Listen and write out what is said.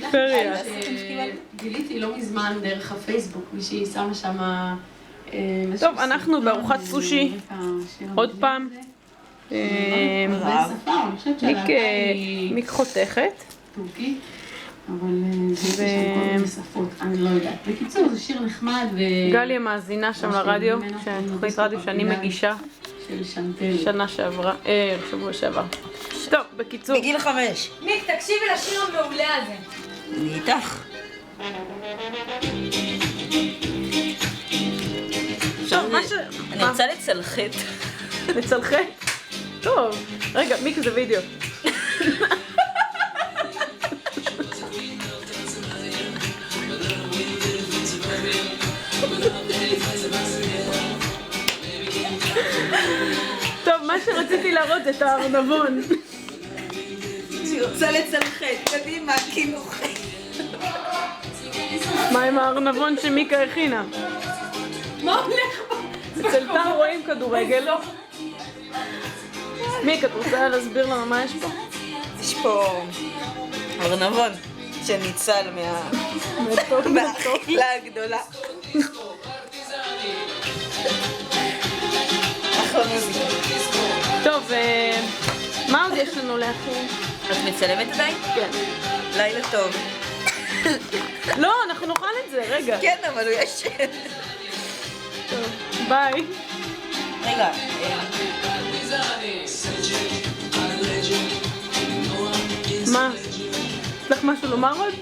פריפריה. גיליתי לא מזמן דרך הפייסבוק, מישהי שמה שמה... טוב, אנחנו בארוחת סושי, עוד פעם. מיק חותכת. טורקי, אבל זה שם כל מיני שפות, אני לא יודעת. בקיצור, זה שיר נחמד ו... גליה מאזינה שם לרדיו, תוכנית רדיו שאני מגישה של שנטל. שנה שעברה, שבוע שעבר. טוב, בקיצור. בגיל 5. מיק, תקשיבי לשיר המעולה הזה. אני איתך. טוב, מה ש... אני רוצה לצלחת. לצלחת? טוב. רגע, מיק זה וידאו. טוב, מה שרציתי להראות זה את הארנבון. אני רוצה לצלחת, קדימה, כאילו. מה עם הארנבון שמיקה הכינה? מה הולך פה? אצל טל רואים כדורגל. מיק, את רוצה להסביר לנו מה יש פה? יש פה ארנבון שניצל מהאכילה הגדולה. אחלה מוזיקה. טוב, מה עוד יש לנו להכין? את מצלמת עדיין? כן. לילה טוב. לא, אנחנו נאכל את זה, רגע. כן, אבל הוא יש... טוב, ביי. רגע. מה? יש לך משהו לומר עוד?